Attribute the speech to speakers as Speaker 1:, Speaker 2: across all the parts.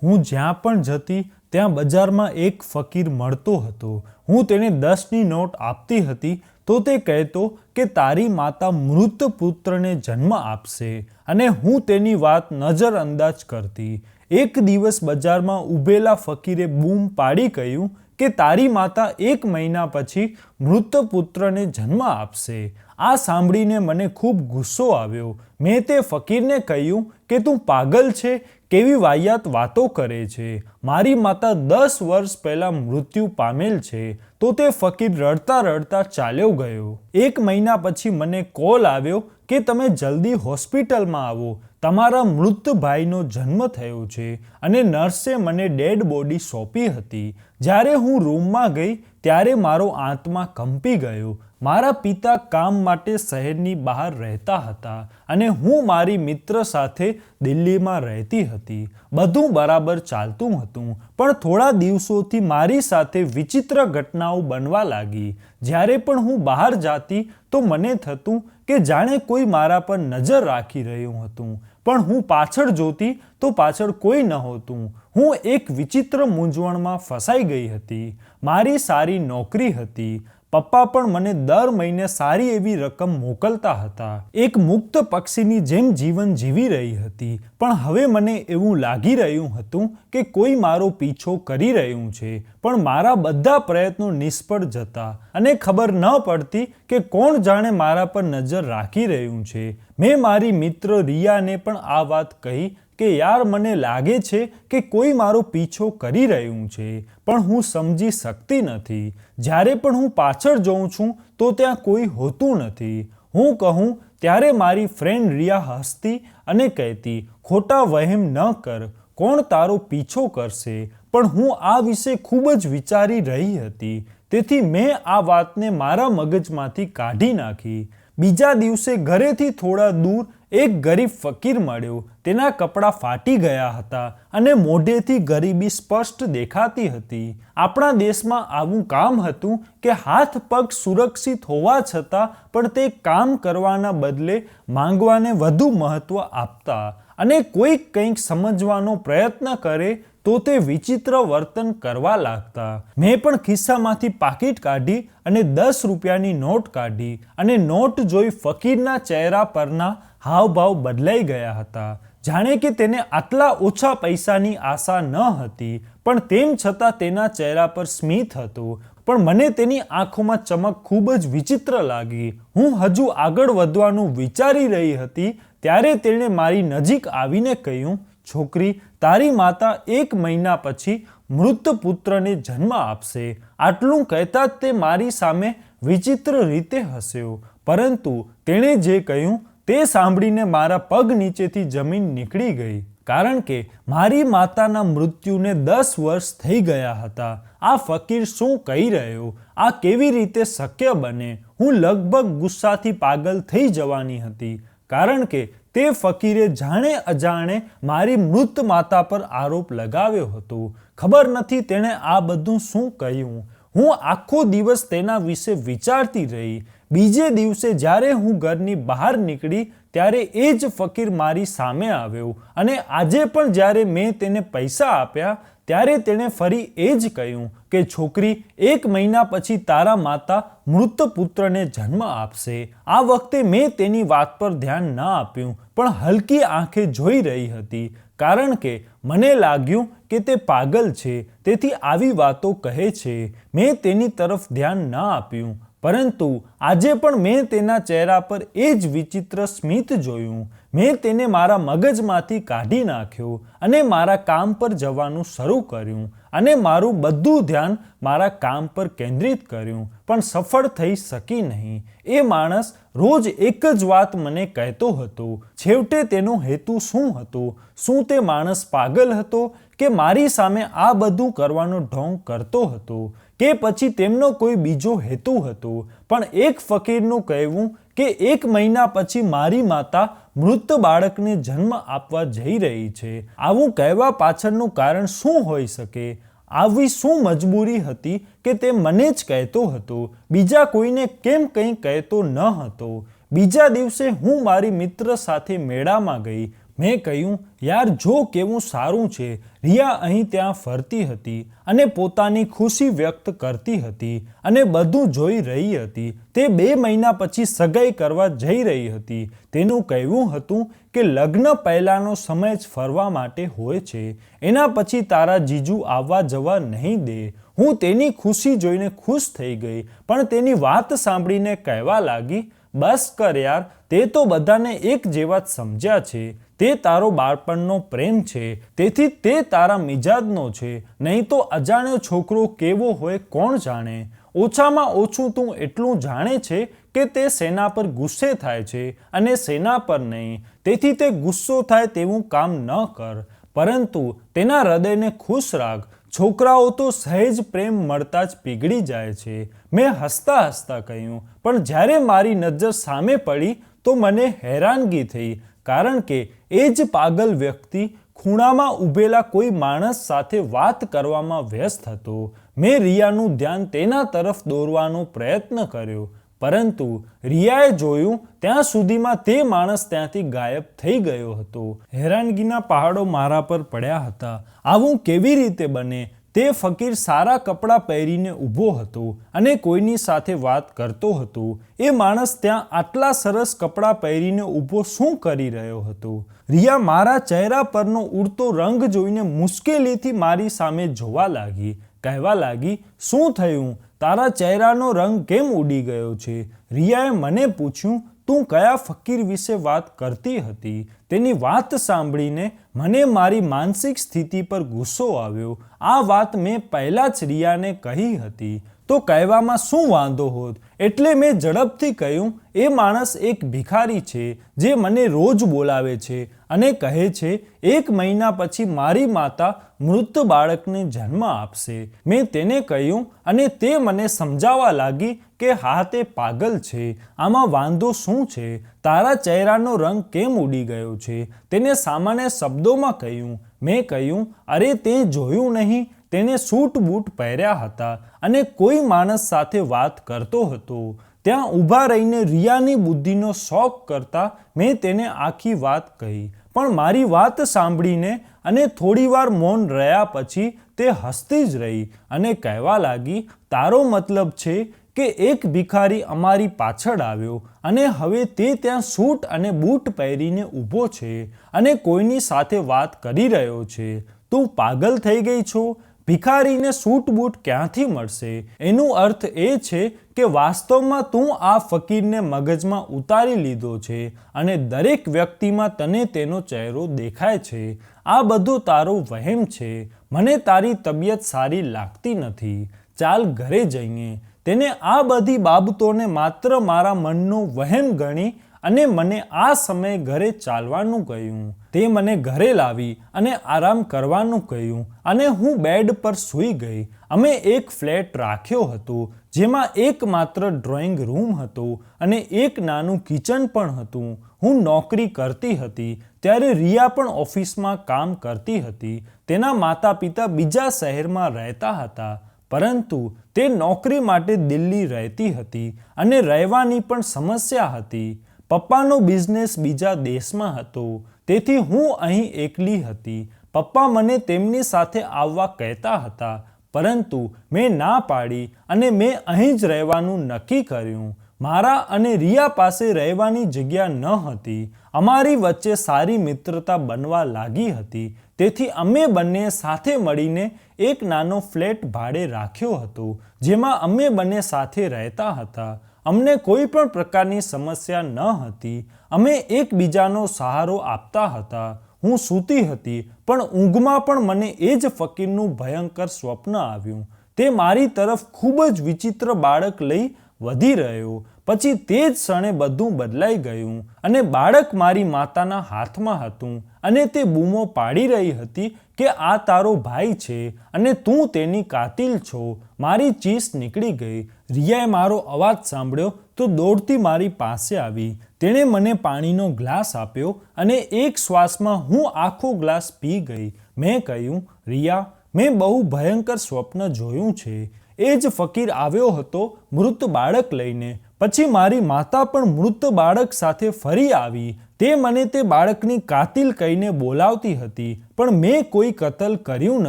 Speaker 1: હું જ્યાં પણ જતી ત્યાં બજારમાં એક ફકીર મળતો હતો. હું તેને 10ની નોટ આપતી હતી તો તે કહેતો કે તારી માતા મૃત પુત્રને જન્મ આપશે અને હું તેની વાત નજરઅંદાજ કરતી. એક દિવસ બજારમાં ઊભેલા ફકીરે બૂમ પાડી કહ્યું કે તારી માતા 1 મહિના પછી મૃત પુત્રને જન્મ આપશે. આ સાંભળીને મને ખૂબ ગુસ્સો આવ્યો. મેં તે ફકીરને કહ્યું કે તું પાગલ છે, કેવી વાહિયાત વાતો કરે છે. મારી માતા 10 વર્ષ પહેલાં મૃત્યુ પામેલ છે. તો તે ફકીર રડતા રડતા ચાલ્યો ગયો. 1 મહિના પછી મને કોલ આવ્યો કે તમે જલ્દી હોસ્પિટલમાં આવો, તમારા મૃત ભાઈનો જન્મ થયો છે. અને નર્સે મને ડેડ બોડી સોંપી હતી. જ્યારે હું રૂમમાં ગઈ ત્યારે મારો આત્મા કંપી ગયો. મારા પિતા કામ માટે શહેરની બહાર રહેતા હતા અને હું મારી મિત્ર સાથે દિલ્હીમાં રહેતી હતી. બધું બરાબર ચાલતું હતું, પણ થોડા દિવસોથી મારી સાથે વિચિત્ર ઘટનાઓ બનવા લાગી. જ્યારે પણ હું બહાર જાતી તો મને થતું કે જાણે કોઈ મારા પર નજર રાખી રહ્યું હતું, પણ હું પાછળ જોતી તો પાછળ કોઈ નહોતું. હું એક વિચિત્ર મૂંઝવણમાં ફસાઈ ગઈ હતી. મારી સારી નોકરી હતી. પપ્પા પણ મને દર મહિને સારી એવી રકમ મોકલતા હતા. એક મુક્ત પક્ષીની જેમ જીવન જીવી રહી હતી. પણ હવે મને એવું લાગી રહ્યું હતું કે કોઈ મારો પીછો કરી રહ્યું છે, પણ મારા બધા પ્રયત્નો નિષ્ફળ જતા અને ખબર ન પડતી કે કોણ જાણે મારા પર નજર રાખી રહ્યું છે. મેં મારી મિત્ર રિયાને પણ આ વાત કહી કે યાર, મને લાગે છે કે કોઈ મારો પીછો કરી રહ્યું છે, પણ હું સમજી શકતી નથી. જ્યારે પણ હું પાછળ જોઉં છું તો ત્યાં કોઈ હોતું નથી. હું કહું ત્યારે મારી ફ્રેન્ડ રિયા હસતી અને કહેતી, ખોટા વહેમ ન કર, કોણ તારો પીછો કરશે. પણ હું આ વિશે ખૂબ જ વિચારી રહી હતી, તેથી મેં આ વાતને મારા મગજમાંથી કાઢી નાખી. બીજા દિવસે ઘરેથી થોડા દૂર એક ગરીબ ફકીર મળ્યો. તેના કપડાં ફાટી ગયા હતા અને મોઢેથી ગરીબી સ્પષ્ટ દેખાતી હતી. આપણા દેશમાં આવું કામ હતું કે હાથ પગ સુરક્ષિત હોવા છતાં પણ તે કામ કરવાના બદલે માંગવાને વધુ મહત્વ આપતા, અને કોઈક કંઈક સમજવાનો પ્રયત્ન કરે તો તે વિચિત્ર વર્તન કરવા લાગતા. મેં પણ ખિસ્સામાંથી પાકીટ કાઢી અને 10 રૂપિયાની નોટ કાઢી અને નોટ જોઈ ફકીરના ચહેરા પરના હાવભાવ બદલાઈ ગયા હતા. જાણે કે તેને આટલા ઓછા પૈસાની આશા ન હતી, પણ તેમ છતાં તેના ચહેરા પર સ્મિત હતું. પણ મને તેની આંખોમાં ચમક ખૂબ જ વિચિત્ર લાગી. હું હજુ આગળ વધવાનું વિચારી રહી હતી ત્યારે તેણે મારી નજીક આવીને કહ્યું, છોકરી, તારી માતા 1 મહિના પછી મૃત પુત્રને જન્મ આપશે. આટલું કહેતા જ તે મારી સામે વિચિત્ર રીતે હસ્યો. પરંતુ તેણે જે કહ્યું તે સાંભળીને મારા પગ નીચેથી જમીન નીકળી ગઈ. કારણ કે મારી માતાના મૃત્યુને 10 વર્ષ થઈ ગયા હતા. આ ફકીર શું કહી રહ્યો? આ કેવી રીતે શક્ય બને? હું લગભગ ગુસ્સાથી પાગલ થઈ જવાની હતી. કારણ કે તે ફકીરે જાણે અજાણે મારી મૃત માતા પર આરોપ લગાવ્યો હતો. ખબર નથી તેણે આ બધું શું કહ્યું. હું આખો દિવસ તેના વિશે વિચારતી રહી. બીજે દિવસે જ્યારે હું ઘરની બહાર નીકળી ત્યારે એ જ ફકીર મારી સામે આવ્યો, અને આજે પણ જ્યારે મેં તેને પૈસા આપ્યા ત્યારે તેણે ફરી એ જ કહ્યું કે છોકરી, 1 મહિના પછી તારા માતા મૃત પુત્રને જન્મ આપશે. આ વખતે મેં તેની વાત પર ધ્યાન ન આપ્યું, પણ હલકી આંખે જોઈ રહી હતી, કારણ કે મને લાગ્યું કે તે પાગલ છે, તેથી આવી વાતો કહે છે. મેં તેની તરફ ધ્યાન ન આપ્યું, પરંતુ આજે પણ મેં તેના ચહેરા પર એ જ વિચિત્ર સ્મિત જોયું. મેં તેને મારા મગજમાંથી કાઢી નાખ્યો અને મારા કામ પર જવાનું શરૂ કર્યું અને મારું બધું ધ્યાન મારા કામ પર કેન્દ્રિત કર્યું, પણ સફળ થઈ શકી નહીં. એ માણસ રોજ એક જ વાત મને કહેતો હતો. છેવટે તેનો હેતુ શું હતો? શું તે માણસ પાગલ હતો કે મારી સામે આ બધું કરવાનો ઢોંગ કરતો હતો, કે પછી તેમનો કોઈ બીજો હેતુ હતો? પણ એક ફકીરનું કહેવું કે 1 મહિના પછી મારી માતા મૃત બાળકને જન્મ આપવા જઈ રહી છે, આવું કહેવા પાછળનું કારણ શું હોઈ શકે? આવી શું મજબૂરી હતી કે તે મને જ કહેતો હતો, બીજા કોઈને કેમ કંઈ કહેતો ન હતો? બીજા દિવસે હું મારી મિત્ર સાથે મેળામાં ગઈ. મેં કહ્યું, યાર જો કેવું સારું છે. રિયા અહીં ત્યાં ફરતી હતી અને પોતાની ખુશી વ્યક્ત કરતી હતી અને બધું જોઈ રહી હતી. તે 2 મહિના પછી સગાઈ કરવા જઈ રહી હતી. તેનું કહેવું હતું કે લગ્ન પહેલાંનો સમય જ ફરવા માટે હોય છે. એના પછી તારા જીજુ આવવા જવા નહીં દે. હું તેની ખુશી જોઈને ખુશ થઈ ગઈ, પણ તેની વાત સાંભળીને કહેવા લાગી, બસ કર યાર, તે તો બધાને એક જેવા જ સમજ્યા છે. તે તારો બાળપણનો પ્રેમ છે, તેથી તે તારા મિજાજનો છે. નહીં તો અજાણ્યો છોકરો કેવો હોય કોણ જાણે. ઓછામાં ઓછું તું એટલું જાણે છે કે તે શેના પર ગુસ્સે થાય છે અને શેના પર નહીં. તેથી તે ગુસ્સો થાય તેવું કામ ન કર, પરંતુ તેના હૃદયને ખુશ રાખ. છોકરાઓ તો સહેજ પ્રેમ મળતા જ પીગળી જાય છે. મેં હસતા હસતા કહ્યું, પણ જ્યારે મારી નજર સામે પડી તો મને હેરાનગી થઈ, કારણ કે એ જ પાગલ વ્યક્તિ ખૂણામાં ઊભેલા કોઈ માણસ સાથે વાત કરવામાં વ્યસ્ત હતો. મેં રિયાનું ધ્યાન તેના તરફ દોરવાનો પ્રયત્ન કર્યો, પરંતુ રિયાએ જોયું ત્યાં સુધીમાં તે માણસ ત્યાંથી ગાયબ થઈ ગયો હતો. હેરાનગીના પહાડો મારા પર પડ્યા હતા. આવું કેવી રીતે બને? તે ફકીર સારા કપડાં પહેરીને ઊભો હતો અને કોઈની સાથે વાત કરતો હતો. એ માણસ ત્યાં આટલા સરસ કપડાં પહેરીને ઊભો શું કરી રહ્યો હતો? રિયા મારા ચહેરા પરનો ઉડતો રંગ જોઈને મુશ્કેલીથી મારી સામે જોવા લાગી. કહેવા લાગી, શું થયું? તારા ચહેરાનો રંગ કેમ ઉડી ગયો છે? રિયાએ મને પૂછ્યું, તું કયા ફકીર વિશે વાત કરતી હતી? તેની વાત સાંભળીને મને મારી માનસિક સ્થિતિ પર ગુસ્સો આવ્યો. આ વાત મેં પહેલાં જ રિયાને કહી હતી, તો કહેવામાં શું વાંધો હોત? એટલે મેં ઝડપથી કહ્યું, એ માણસ એક ભિખારી છે જે મને રોજ બોલાવે છે અને કહે છે 1 મહિના પછી મારી માતા મૃત બાળકને જન્મ આપશે. મેં તેને કહ્યું અને તે મને સમજાવવા લાગી કે હા, તે પાગલ છે. આમાં વાંધો શું છે? તારા ચહેરાનો રંગ કેમ ઉડી ગયો છે? તેને સામાન્ય શબ્દોમાં કહ્યું. મેં કહ્યું, અરે તે જોયું નહીં? તેને સૂટ બૂટ પહેર્યા હતા અને કોઈ માણસ સાથે વાત કરતો હતો. ત્યાં ઊભા રહીને રિયાની બુદ્ધિનો શોખ કરતા મેં તેને આખી વાત કહી. પણ મારી વાત સાંભળીને અને થોડીવાર મૌન રહ્યા પછી તે હસતી જ રહી અને કહેવા લાગી, તારો મતલબ છે કે એક ભિખારી અમારી પાછળ આવ્યો અને હવે તે ત્યાં સૂટ અને બૂટ પહેરીને ઊભો છે અને કોઈની સાથે વાત કરી રહ્યો છે. તું પાગલ થઈ ગઈ છો? ભિખારીને સૂટ બૂટ ક્યાંથી મળશે? એનું અર્થ એ છે કે વાસ્તવમાં તું આ ફકીરને મગજમાં ઉતારી લીધો છે અને દરેક વ્યક્તિમાં તને તેનો ચહેરો દેખાય છે. આ બધું તારો વહેમ છે. મને તારી તબિયત સારી લાગતી નથી. ચાલ ઘરે જઈએ. તેને આ બધી બાબતોને માત્ર મારા મનનો વહેમ ગણી અને મને આ સમયે ઘરે ચાલવાનું કહ્યું. તે મને ઘરે લાવી અને આરામ કરવાનું કહ્યું અને હું બેડ પર સૂઈ ગઈ. અમે એક ફ્લેટ રાખ્યો હતો જેમાં એકમાત્ર ડ્રોઈંગ રૂમ હતો અને એક નાનું કિચન પણ હતું. હું નોકરી કરતી હતી ત્યારે રિયા પણ ઓફિસમાં કામ કરતી હતી. તેના માતા પિતા બીજા શહેરમાં રહેતા હતા, પરંતુ તે નોકરી માટે દિલ્હી રહેતી હતી અને રહેવાની પણ સમસ્યા હતી. પપ્પાનો બિઝનેસ બીજા દેશમાં હતો, તેથી હું અહીં એકલી હતી. પપ્પા મને તેમની સાથે આવવા કહેતા હતા, પરંતુ મેં ના પાડી અને મેં અહીં જ રહેવાનું નક્કી કર્યું. મારા અને રિયા પાસે રહેવાની જગ્યા ન હતી. અમારી વચ્ચે સારી મિત્રતા બનવા લાગી હતી, તેથી અમે બંને સાથે મળીને એક નાનો ફ્લેટ ભાડે રાખ્યો હતો, જેમાં અમે બંને સાથે રહેતા હતા. અમને કોઈ પણ પ્રકારની સમસ્યા ન હતી. અમે એકબીજાનો સહારો આપતા હતા. હું સૂતી હતી, પણ ઊંઘમાં પણ મને એ જ ફકીરનું ભયંકર સ્વપ્ન આવ્યું. તે મારી તરફ ખૂબ જ વિચિત્ર બાળક લઈ વધી રહ્યો. પછી તે જ ક્ષણે બધું બદલાઈ ગયું અને બાળક મારી માતાના હાથમાં હતું અને તે બૂમો પાડી રહી હતી કે આ તારો ભાઈ છે અને તું તેની કાતિલ છો. મારી ચીસ નીકળી ગઈ. રિયાએ મારો અવાજ સાંભળ્યો તો દોડતી મારી પાસે આવી. તેણે મને પાણીનો ગ્લાસ આપ્યો અને એક શ્વાસમાં હું આખો ગ્લાસ પી ગઈ. મેં કહ્યું, રિયા, મેં બહુ ભયંકર સ્વપ્ન જોયું છે. એ જ ફકીર આવ્યો હતો મૃત બાળક લઈને, પછી મારી માતા પણ મૃત બાળક સાથે ફરી આવી. તે મને તે બાળકની કાતિલ કહીને બોલાવતી હતી, પણ મેં કોઈ કતલ કર્યું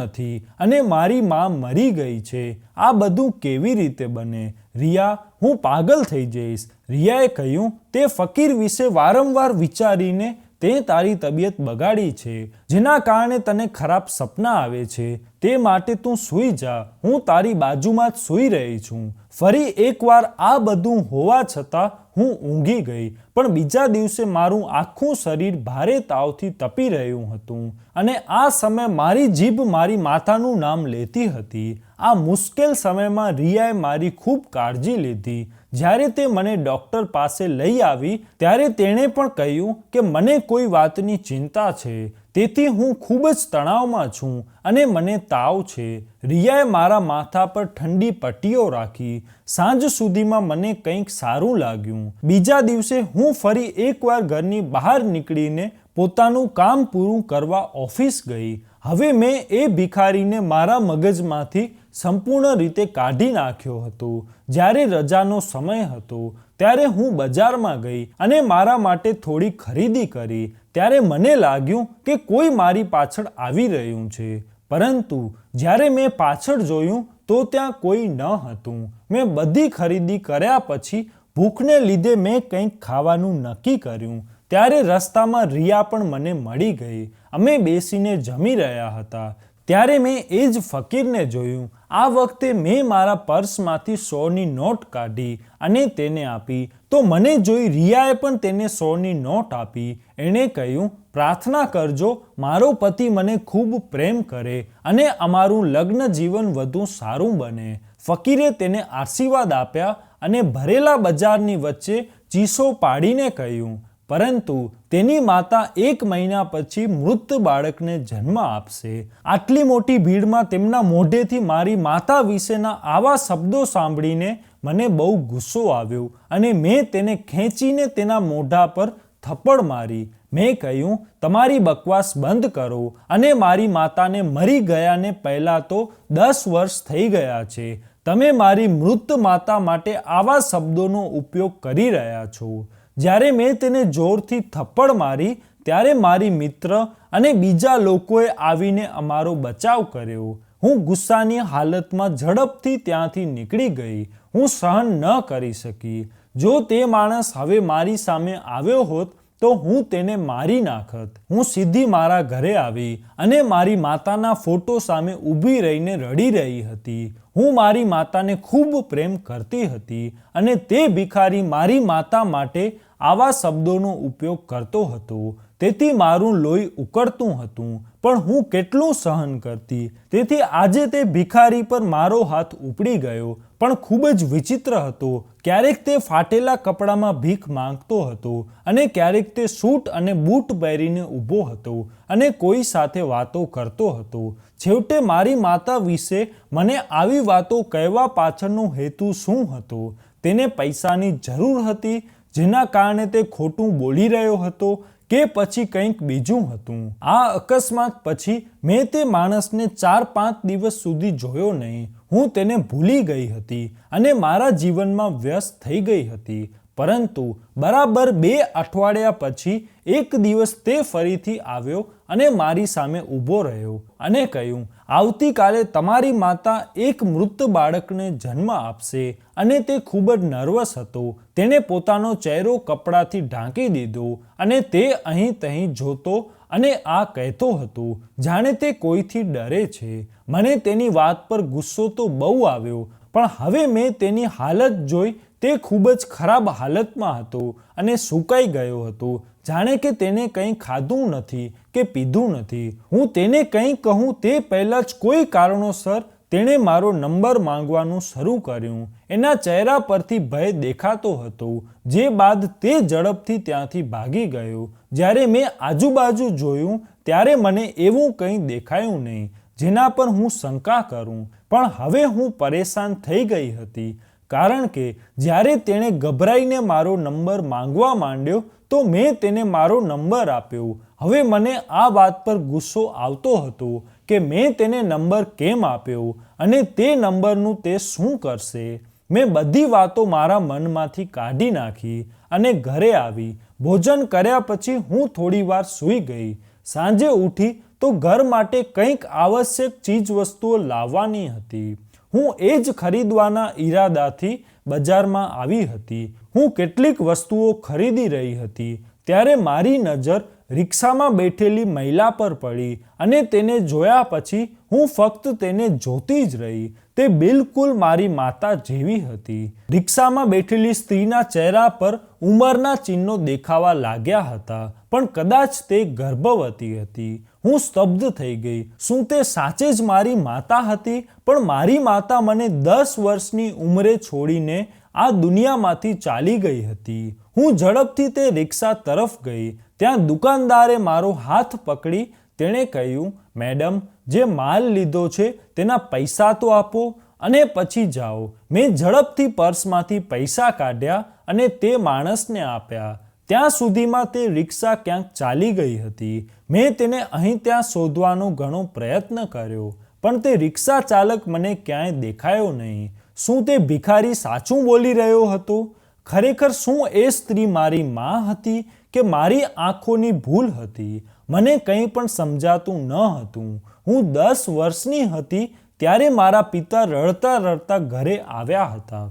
Speaker 1: નથી અને મારી માં મરી ગઈ છે. આ બધું કેવી રીતે બને? રિયા, હું પાગલ થઈ જઈશ. રિયાએ કહ્યું, તે ફકીર વિશે વારંવાર વિચારીને તે તારી તબિયત બગાડી છે, જેના કારણે તને ખરાબ સપના આવે છે. તે માટે તું સૂઈ જા. હું તારી બાજુમાં જ સૂઈ રહી છું. ફરી એકવાર આ બધું હોવા છતાં હું ઊંઘી ગઈ, પણ બીજા દિવસે મારું આખું શરીર ભારે તાવથી તપી રહ્યું હતું અને આ સમયે મારી જીભ મારી માતાનું નામ લેતી હતી. આ મુશ્કેલ સમયમાં રિયાએ મારી ખૂબ કાળજી લીધી. જ્યારે તે મને ડૉક્ટર પાસે લઈ આવી ત્યારે તેણે પણ કહ્યું કે મને કોઈ વાતની ચિંતા છે, તેથી હું ખૂબ જ તણાવમાં છું અને મને તાવ છે. રિયાએ મારા માથા પર ઠંડી પટ્ટીઓ રાખી. સાંજ સુધીમાં મને કંઈક સારું લાગ્યું. બીજા દિવસે હું ફરી એકવાર ઘરની બહાર નીકળીને પોતાનું કામ પૂરું કરવા ઓફિસ ગઈ. હવે મેં એ ભિખારીને મારા મગજમાંથી સંપૂર્ણ રીતે કાઢી નાખ્યો હતો. જ્યારે રજાનો સમય હતો ત્યારે હું બજારમાં ગઈ અને મારા માટે થોડી ખરીદી કરી. ત્યારે મને લાગ્યું કે કોઈ મારી પાછળ આવી રહ્યું છે, પરંતુ જ્યારે મેં પાછળ જોયું તો ત્યાં કોઈ ન હતું. મેં બધી ખરીદી કર્યા પછી ભૂખને લીધે મેં કંઈક ખાવાનું નક્કી કર્યું. ત્યારે રસ્તામાં રિયા પણ મને મળી ગઈ. અમે બેસીને જમી રહ્યા હતા. ત્યારે મેં એ જ ફકીરને જોયું. આ વખતે મેં મારા પર્સમાંથી 100ની નોટ કાઢી અને તેને આપી તો મને જોઈ રિયાએ પણ તેને 100ની નોટ આપી. એણે કહ્યું, પ્રાર્થના કરજો મારો પતિ મને ખૂબ પ્રેમ કરે અને અમારું લગ્ન જીવન વધુ સારું બને. ફકીરે તેને આશીર્વાદ આપ્યા અને ભરેલા બજારની વચ્ચે ચીસો પાડીને કહ્યું, પરંતુ તેની માતા 1 મહિના પછી મૃત બાળકને જન્મ આપશે. આટલી મોટી ભીડમાં તેમના મોઢેથી મારી માતા વિશેના આવા શબ્દો સાંભળીને મને બહુ ગુસ્સો આવ્યો અને મેં તેને ખેંચીને તેના મોઢા પર થપ્પડ મારી. મેં કહ્યું, તમારી બકવાસ બંધ કરો અને મારી માતાને મરી ગયાને પહેલાં તો 10 વર્ષ થઈ ગયા છે. તમે મારી મૃત માતા માટે આવા શબ્દોનો ઉપયોગ કરી રહ્યા છો. જ્યારે મેં તેને જોરથી થપ્પડ મારી ત્યારે મારી મિત્ર અને બીજા લોકોએ આવીને અમારો બચાવ કર્યો. હું ગુસ્સાની હાલતમાં ઝડપથી ત્યાંથી નીકળી ગઈ. હું સહન ન કરી શકી. જો તે માણસ હવે મારી સામે આવ્યો હોત તો હું તેને મારી નાખત. હું સીધી મારા ઘરે આવી અને મારી માતાના ફોટો સામે ઊભી રહીને રડી રહી હતી. હું મારી માતાને ખૂબ પ્રેમ કરતી હતી અને તે ભિખારી મારી માતા માટે આવા શબ્દોનો ઉપયોગ કરતો હતો. તેથી મારું લોહી ઉકળતું હતું, પણ હું કેટલું સહન કરતી. તેથી આજે તે ભિખારી પર મારો હાથ ઉપડી ગયો, પણ ખૂબ જ વિચિત્ર હતો. ક્યારેક તે ફાટેલા કપડામાં ભીખ માંગતો હતો અને ક્યારેક તે સૂટ અને બૂટ પહેરીને ઊભો હતો અને કોઈ સાથે વાતો કરતો હતો. છેવટે મારી માતા વિશે મને આવી વાતો કહેવા પાછળનો હેતુ શું હતો? તેને પૈસાની જરૂર હતી જેના કારણે તે ખોટું બોલી રહ્યો હતો કે પછી કંઈક બીજું હતું? આ અકસ્માત પછી મેં તે માણસને 4-5 દિવસ સુધી જોયો નહીં. હું તેને ભૂલી ગઈ હતી અને મારા જીવનમાં વ્યસ્ત થઈ ગઈ હતી. પરંતુ બરાબર 2 અઠવાડિયા પછી એક દિવસ તે ફરીથી આવ્યો અને મારી સામે ઊભો રહ્યો અને કહ્યું, આવતીકાલે તમારી માતા એક મૃત બાળકને જન્મ આપશે અને તે ખૂબ જ નર્વસ હતો. તેણે પોતાનો ચહેરો કપડાથી ઢાંકી દીધો અને તે અહીં તહીં જોતો અને આ કહેતો હતો જાણે તે કોઈથી ડરે છે. મને તેની વાત પર ગુસ્સો તો બહુ આવ્યો, પણ હવે મેં તેની હાલત જોઈ. તે ખૂબ જ ખરાબ હાલતમાં હતો અને સુકાઈ ગયો હતો, જાણે કે તેને કંઈ ખાધું નથી કે પીધું નથી. હું તેને કંઈ કહું તે પહેલાં જ કોઈ કારણોસર તેણે મારો નંબર માંગવાનું શરૂ કર્યું. એના ચહેરા પરથી ભય દેખાતો હતો, જે બાદ તે ઝડપથી ત્યાંથી ભાગી ગયો. જ્યારે મેં આજુબાજુ જોયું ત્યારે મને એવું કંઈ દેખાયું નહીં જેના પર હું શંકા કરું, પણ હવે હું પરેશાન થઈ ગઈ હતી. કારણ કે જ્યારે તેણે ગભરાઈને મારો નંબર માંગવા માંડ્યો તો મેં તેને મારો નંબર આપ્યો. હવે મને આ વાત પર ગુસ્સો આવતો હતો કે મેં તેને નંબર કેમ આપ્યો અને તે નંબરનું તે શું કરશે. મેં બધી વાતો મારા મનમાંથી કાઢી નાખી અને ઘરે આવી. ભોજન કર્યા પછી હું થોડી વાર સૂઈ ગઈ. સાંજે ઉઠી તો ઘર માટે કંઈક આવશ્યક ચીજવસ્તુઓ લાવવાની હતી. હું એ જ ખરીદવાના ઈરાદાથી બજારમાં આવી હતી. હું કેટલીક વસ્તુઓ ખરીદી રહી હતી ત્યારે મારી નજર રિક્ષામાં બેઠેલી મહિલા પર પડી અને તેને જોયા પછી હું ફક્ત તેને જોતી જ રહી. તે બિલકુલ મારી માતા જેવી હતી. રિક્ષામાં બેઠેલી સ્ત્રીના ચહેરા પર ઉંમરના ચિહ્નો દેખાવા લાગ્યા હતા, પણ કદાચ તે ગર્ભવતી હતી. હું સ્તબ્ધ થઈ ગઈ. શું તે સાચે જ મારી માતા હતી? પણ મારી માતા મને 10 વર્ષની ઉંમરે છોડીને આ દુનિયામાંથી ચાલી ગઈ હતી. હું ઝડપથી તે રિક્ષા તરફ ગઈ. ત્યાં દુકાનદારે મારો હાથ પકડી તેણે કહ્યું, મેડમ, જે માલ લીધો છે તેના પૈસા તો આપો અને પછી જાઓ. મેં ઝડપથી પર્સમાંથી પૈસા કાઢ્યા અને તે માણસને આપ્યા. ત્યાં સુધીમાં તે રિક્ષા ક્યાંક ચાલી ગઈ હતી. મેં તેને અહીં ત્યાં શોધવાનો ઘણો પ્રયત્ન કર્યો, પણ તે રિક્ષા ચાલક મને ક્યાંય દેખાયો નહીં. શું તે ભિખારી સાચું બોલી રહ્યો હતો? ખરેખર શું એ સ્ત્રી મારી માં હતી કે મારી આંખોની ભૂલ હતી? મને કંઈ પણ સમજાતું ન હતું. હું 10 વર્ષની હતી ત્યારે મારા પિતા રડતા રડતા ઘરે આવ્યા હતા.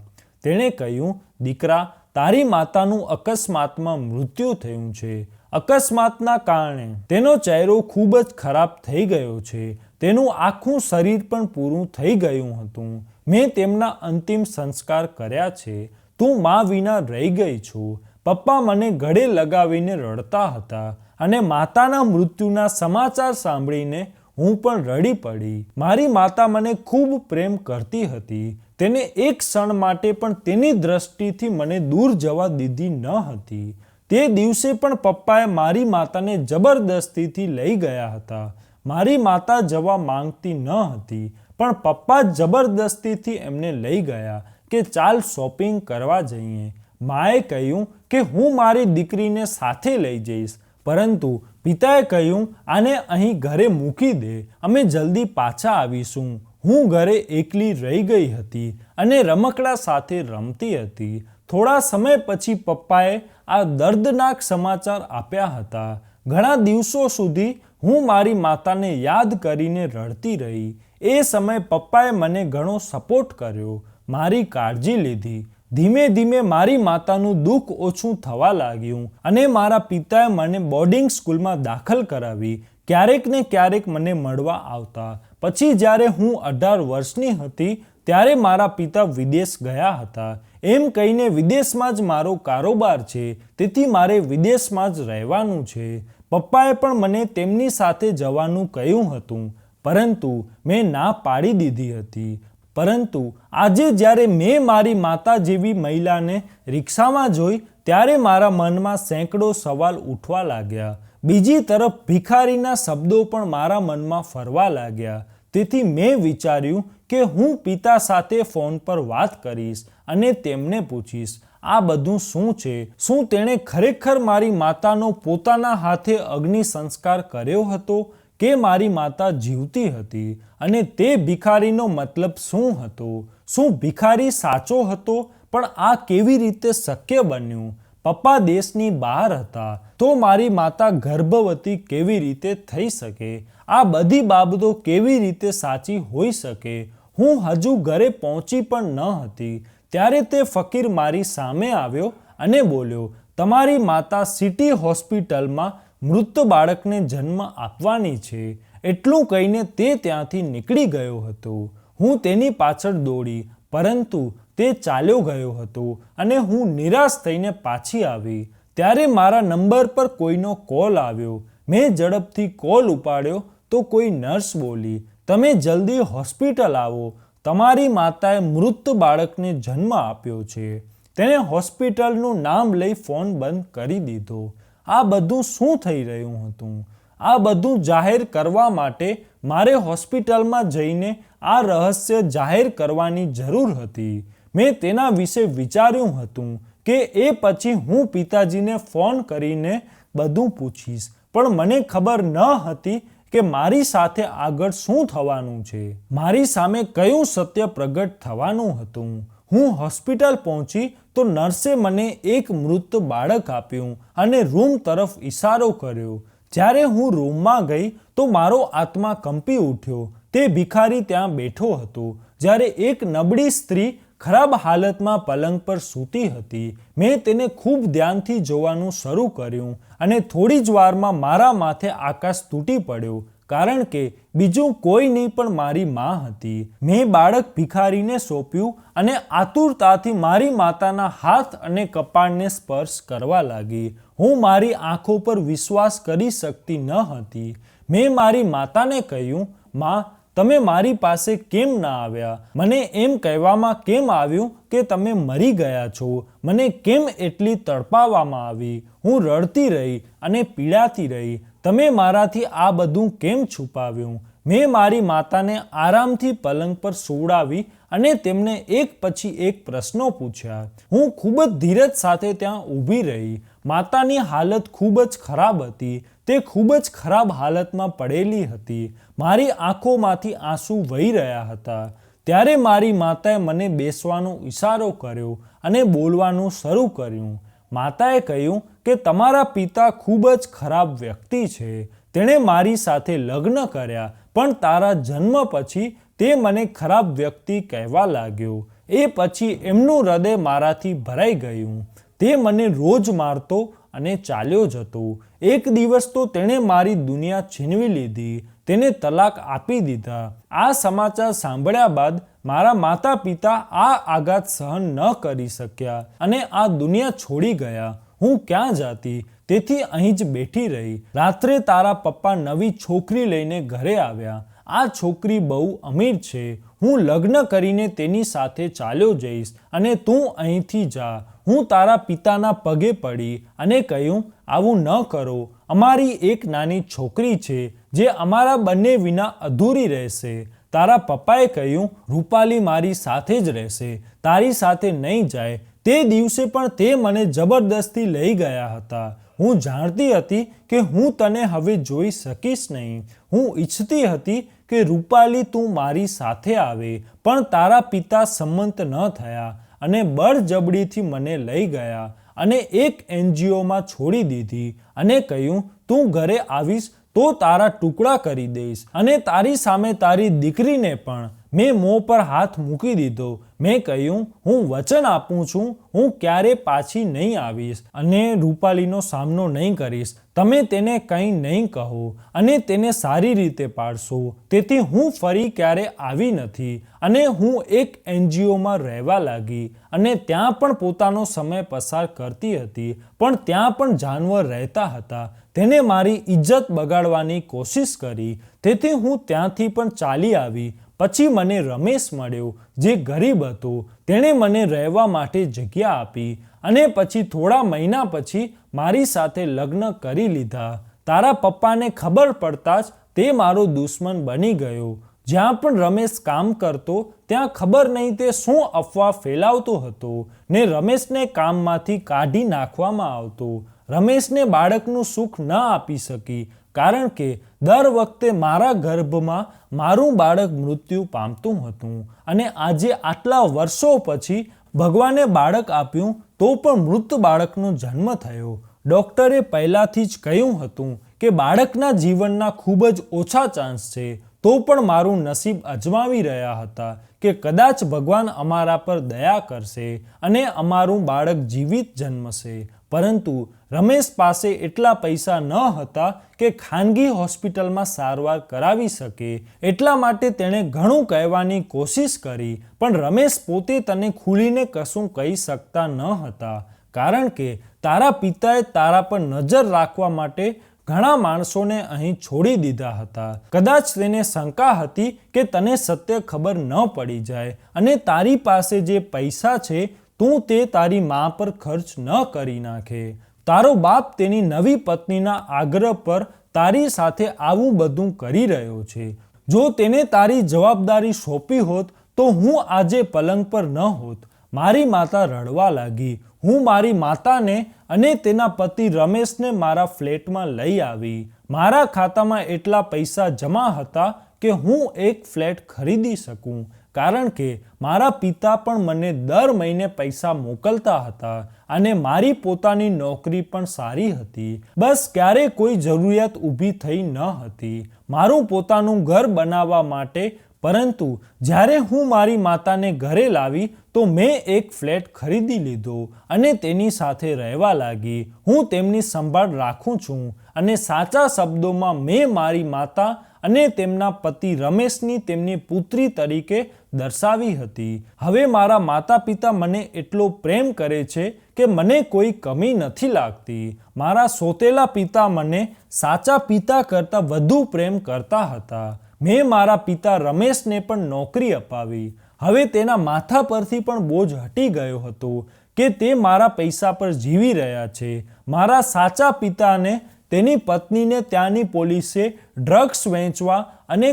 Speaker 1: તેણે કહ્યું, દીકરા, તારી માતાનું અકસ્માતમાં મૃત્યુ થયું છે. અકસ્માતના કારણે તેનો ચહેરો ખૂબ જ ખરાબ થઈ ગયો છે. તેનું આખું શરીર પણ પૂરું થઈ ગયું હતું. મેં તેમના અંતિમ સંસ્કાર કર્યા છે. તું મા વિના રહી ગઈ છું. પપ્પા મને ગળે લગાવીને રડતા હતા અને માતાના મૃત્યુના સમાચાર સાંભળીને હું પણ રડી પડી. મારી માતા મને ખૂબ પ્રેમ કરતી હતી. તેને એક ક્ષણ માટે પણ તેની દ્રષ્ટિથી મને દૂર જવા દીધી ન હતી. તે દિવસે પણ પપ્પાએ મારી માતાને જબરદસ્તીથી લઈ ગયા હતા. મારી માતા જવા માંગતી ન હતી, પણ પપ્પા જબરદસ્તીથી એમને લઈ ગયા કે ચાલ શોપિંગ કરવા જઈએ. માએ કહ્યું કે હું મારી દીકરીને સાથે લઈ જઈશ, પરંતુ પિતાએ કહ્યું, આને અહીં ઘરે મૂકી દે, અમે જલ્દી પાછા આવીશું. હું ઘરે એકલી રહી ગઈ હતી અને રમકડા સાથે રમતી હતી. થોડા સમય પછી પપ્પાએ આ દર્દનાક સમાચાર આપ્યા હતા. ઘણા દિવસો સુધી હું મારી માતાને યાદ કરીને રડતી રહી. એ સમયે પપ્પાએ મને ઘણો સપોર્ટ કર્યો, મારી કાળજી લીધી. ધીમે ધીમે મારી માતાનું દુઃખ ઓછું થવા લાગ્યું અને મારા પિતાએ મને બોર્ડિંગ સ્કૂલમાં દાખલ કરાવી. ક્યારેક ને ક્યારેક મને મળવા આવતા. પછી જ્યારે હું 18 વર્ષની હતી ત્યારે મારા પિતા વિદેશ ગયા હતા. એમ કહીને વિદેશમાં જ મારો કારોબાર છે, તેથી મારે વિદેશમાં જ રહેવાનું છે. પપ્પાએ પણ મને તેમની સાથે જવાનું કહ્યું હતું, પરંતુ મેં ના પાડી દીધી હતી. પરંતુ આજે જ્યારે મેં મારી માતા જેવી મહિલાને રિક્ષામાં જોઈ ત્યારે મારા મનમાં સેંકડો સવાલ ઉઠવા લાગ્યા. બીજી તરફ ભિખારીના શબ્દો પણ મારા મનમાં ફરવા લાગ્યા. તેથી મેં વિચાર્યું કે હું પિતા સાથે ફોન પર વાત કરીશ અને તેમને પૂછીશ, આ બધું શું છે? શું તેણે ખરેખર મારી માતાનો પોતાના હાથે અગ્નિ સંસ્કાર કર્યો હતો કે મારી માતા જીવતી હતી? અને તે ભિખારીનો મતલબ શું હતો? શું ભિખારી સાચો હતો? પણ આ કેવી રીતે શક્ય બન્યું? પપ્પા દેશની બહાર હતા, તો મારી માતા ગર્ભવતી કેવી રીતે થઈ શકે? આ બધી બાબતો કેવી રીતે સાચી હોઈ શકે? હું હજુ ઘરે પહોંચી પણ ન હતી ત્યારે તે ફકીર મારી સામે આવ્યો અને બોલ્યો, તમારી માતા સિટી હોસ્પિટલમાં મૃત બાળકને જન્મ આપવાની છે. એટલું કહીને તે ત્યાંથી નીકળી ગયો હતો. હું તેની પાછળ દોડી, પરંતુ તે ચાલ્યો ગયો હતો અને હું નિરાશ થઈને પાછી આવી. ત્યારે મારા નંબર પર કોઈનો કોલ આવ્યો. મેં ઝડપથી કોલ ઉપાડ્યો તો કોઈ નર્સ બોલી, તમે જલ્દી હોસ્પિટલ આવો, તમારી માતાએ મૃત બાળકને જન્મ આપ્યો છે. તેણે હોસ્પિટલનું નામ લઈ ફોન બંધ કરી દીધો. આ બધું શું થઈ રહ્યું હતું? આ બધું જાહેર કરવા માટે મારે હોસ્પિટલમાં જઈને આ રહસ્ય જાહેર કરવાની જરૂર હતી. મેં તેના વિશે વિચાર્યું હતું કે એ પછી હું પિતાજીને ફોન કરીને બધું પૂછીશ, પણ મને ખબર ન હતી કે મારી સાથે આગળ શું થવાનું છે. મારી સામે કયું સત્ય પ્રગટ થવાનું હતું. હું હોસ્પિટલ પહોંચી તો નર્સે મને એક મૃત બાળક આપ્યું અને રૂમ તરફ ઇશારો કર્યો. જ્યારે હું રૂમમાં ગઈ તો મારો આત્મા કંપી ઉઠ્યો. તે ભિખારી ત્યાં બેઠો હતો, જ્યારે એક નબળી સ્ત્રી ખરાબ હાલતમાં પલંગ પર સૂતી હતી. મેં તેને ખૂબ ધ્યાનથી જોવાનું શરૂ કર્યું અને થોડી જ વારમાં મારા માથે આકાશ તૂટી પડ્યો, કારણ કે બીજું કોઈ નહીં પણ મારી માં હતી. મેં બાળક ભિખારીને સોંપ્યું અને આતુરતાથી મારી માતાના હાથ અને કપાળને સ્પર્શ કરવા લાગી. હું મારી આંખો પર વિશ્વાસ કરી શકતી ન હતી. મેં મારી માતાને કહ્યું, માં, તમે મારી પાસે કેમ ના આવ્યા? મને એમ કહેવામાં કેમ આવ્યું કે તમે મરી ગયા છો? મને કેમ એટલી તડપાવવામાં આવી? હું રડતી રહી અને પીડાતી રહી. તમે મારાથી આ બધું કેમ છુપાવ્યું? મેં મારી માતાને આરામથી પલંગ પર સુવડાવી અને તેમને એક પછી એક પ્રશ્નો પૂછ્યા. હું ખૂબ જ ધીરજ સાથે ત્યાં ઊભી રહી. માતાની હાલત ખૂબ જ ખરાબ હતી. તે ખૂબ જ ખરાબ હાલતમાં પડેલી હતી. મારી આંખોમાંથી આંસુ વહી રહ્યા હતા. ત્યારે મારી માતાએ મને બેસવાનો ઇશારો કર્યો અને બોલવાનું શરૂ કર્યું. માતાએ કહ્યું કે તમારા પિતા ખૂબ જ ખરાબ વ્યક્તિ છે. તેણે મારી સાથે લગ્ન કર્યા, પણ તારા જન્મ પછી તે મને ખરાબ વ્યક્તિ કહેવા લાગ્યો. એ પછી એમનું હૃદય મારાથી ભરાઈ ગયું. તે મને રોજ મારતો અને ચાલ્યો જતો. એક દિવસ તો તેણે મારી દુનિયા છીનવી લીધી. તેને તલાક આપી દીધા. આ સમાચાર સાંભળ્યા બાદ મારા માતા પિતા આ આઘાત સહન ન કરી શક્યા અને આ દુનિયા છોડી ગયા. હું ક્યાં જાતી? તેથી અહીં જ બેઠી રહી. રાત્રે તારા પપ્પા નવી છોકરી લઈને ઘરે આવ્યા. આ છોકરી બહુ અમીર છે. હું લગ્ન કરીને તેની સાથે ચાલ્યો જઈશ અને તું અહીંથી જા. હું તારા પિતાના પગે પડી અને કહ્યું, આવું ન કરો. અમારી એક નાની છોકરી છે જે અમારા બંને વિના અધૂરી રહેશે. તારા પપ્પાએ કહ્યું, રૂપાલી મારી સાથે જ રહેશે, તારી સાથે નહીં જાય. તે દિવસે પણ તે મને જબરદસ્તી લઈ ગયા હતા. હું જાણતી હતી કે હું તને હવે જોઈ શકીશ નહીં. હું ઈચ્છતી હતી કે રૂપાલી તું મારી સાથે આવે, પણ તારા પિતા સંમત ન થયા અને બળજબરીથી મને લઈ ગયા અને એક NGOમાં છોડી દીધી અને કહ્યું, તું ઘરે આવીશ તો તારા ટુકડા કરી દઈશ અને તારી સામે તારી દીકરીને પણ. મેં મોં પર હાથ મૂકી દીધો. મેં કહ્યું, હું વચન આપું છું, હું ક્યારે પાછી નહીં આવીશ અને રૂપાલીનો સામનો નહીં કરીશ. તમે તેને કંઈ નહીં કહો અને તેને સારી રીતે પાડશો. તેથી હું ફરી ક્યારે આવી નથી અને હું એક NGOમાં રહેવા લાગી અને ત્યાં પણ પોતાનો સમય પસાર કરતી હતી. પણ ત્યાં પણ જાનવર રહેતા હતા. તેને મારી ઇજ્જત બગાડવાની કોશિશ કરી. તેથી હું ત્યાંથી પણ ચાલી આવી. પછી મને રમેશ મળ્યો, જે ગરીબ હતો. તેણે મને રહેવા માટે જગ્યા આપી અને પછી થોડા મહિના પછી મારી સાથે લગ્ન કરી લીધા. તારા પપ્પાને ખબર પડતા જ તે મારો દુશ્મન બની ગયો. જ્યાં પણ રમેશ કામ કરતો ત્યાં ખબર નહીં તે શું અફવા ફેલાવતો હતો ને રમેશને કામમાંથી કાઢી નાખવામાં આવતો. રમેશને બાળકનું સુખ ન આપી શકી, કારણ કે દર વખતે મારા ગર્ભમાં મારું બાળક મૃત્યુ પામતું હતું અને આજે આટલા વર્ષો પછી ભગવાને બાળક આપ્યું તો પણ મૃત બાળકનો જન્મ થયો. ડૉક્ટરે પહેલાથી જ કહ્યું હતું કે બાળકના જીવનના ખૂબ જ ઓછા ચાન્સ છે. તો પણ મારું નસીબ અજમાવી રહ્યા હતા કે કદાચ ભગવાન અમારા પર દયા કરશે અને અમારું બાળક જીવિત જન્મશે. પરંતુ રમેશ પાસે એટલા પૈસા ન હતા કે ખાનગી હોસ્પિટલમાં સારવાર કરાવી શકે. એટલા માટે તેણે ઘણું કહેવાની કોશિશ કરી, પણ રમેશ પોતે તને ખુલીને કશું કહી શકતા ન હતા, કારણ કે તારા પિતાએ તારા પર નજર રાખવા માટે ઘણા માણસોને અહીં છોડી દીધા હતા. કદાચ તેને શંકા હતી કે તને સત્ય ખબર ન પડી જાય અને તારી પાસે જે પૈસા છે તું તે તારી મા પર ખર્ચ ન કરી નાખે. તારો બાપ તેની નવી પત્નીના આગ્રહ પર તારી સાથે આવું બધું કરી રહ્યો છે. જો તેને તારી જવાબદારી સોંપી હોત તો હું આજે પલંગ પર ન હોત. મારી માતા રડવા લાગી. હું મારી માતાને અને તેના પતિ રમેશને મારા ફ્લેટમાં લઈ આવી. મારા ખાતામાં એટલા પૈસા જમા હતા કે હું એક ફ્લેટ ખરીદી શકું, કારણ કે મારા પિતા પણ મને દર મહિને પૈસા મોકલતા હતા અને મારી પોતાની નોકરી પણ સારી હતી. બસ ક્યારેય કોઈ જરૂરિયાત ઊભી થઈ ન હતી મારું પોતાનું ઘર બનાવવા માટે. પરંતુ જ્યારે હું મારી માતાને ઘરે લાવી તો મેં એક ફ્લેટ ખરીદી લીધો અને તેની સાથે રહેવા લાગી. હું તેમની સંભાળ રાખું છું અને સાચા શબ્દોમાં મેં મારી માતા અને તેમના પતિ રમેશની તેમની પુત્રી તરીકે દર્શાવી હતી. હવે મારા માતા પિતા મને એટલો પ્રેમ કરે છે કે મને કોઈ કમી નથી લાગતી. મારા સોતેલા પિતા મને સાચા પિતા કરતાં વધુ પ્રેમ કરતા હતા. મેં મારા પિતા રમેશને પણ નોકરી અપાવી. હવે તેના માથા પરથી પણ બોજ હટી ગયો હતો કે તે મારા પૈસા પર જીવી રહ્યા છે. મારા સાચા પિતાને તેની પત્નીને ત્યાંની પોલીસે ડ્રગ્સ વેચવા અને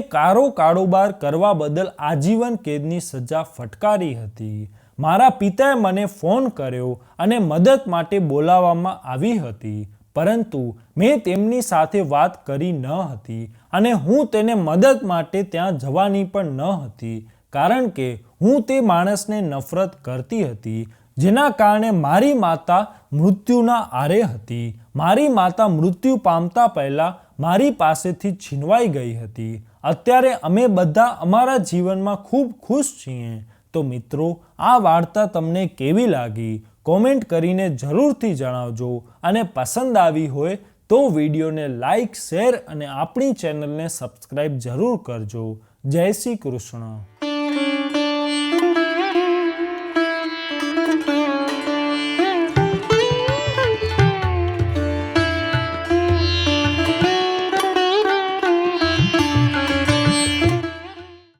Speaker 1: કારોબાર કરવા બદલ આજીવન કેદની સજા ફટકારી હતી. મારા પિતાએ મને ફોન કર્યો અને મદદ માટે બોલાવવામાં આવી હતી, પરંતુ મેં તેમની સાથે વાત કરી ન હતી અને હું તેને મદદ માટે ત્યાં જવાની પણ ન હતી, કારણ કે હું તે માણસને નફરત કરતી હતી, જેના કારણે મારી માતા મૃત્યુના આરે હતી. મારી માતા મૃત્યુ પામતા પહેલાં મારી પાસેથી છીનવાઈ ગઈ હતી. અત્યારે અમે બધા અમારા જીવનમાં ખૂબ ખુશ છીએ. તો મિત્રો, આ વાર્તા તમને કેવી લાગી? કોમેન્ટ કરીને જરૂરથી જણાવજો અને પસંદ આવી હોય તો વિડીયોને લાઈક, શેર અને આપણી ચેનલને સબસ્ક્રાઈબ જરૂર કરજો. જય શ્રી કૃષ્ણ.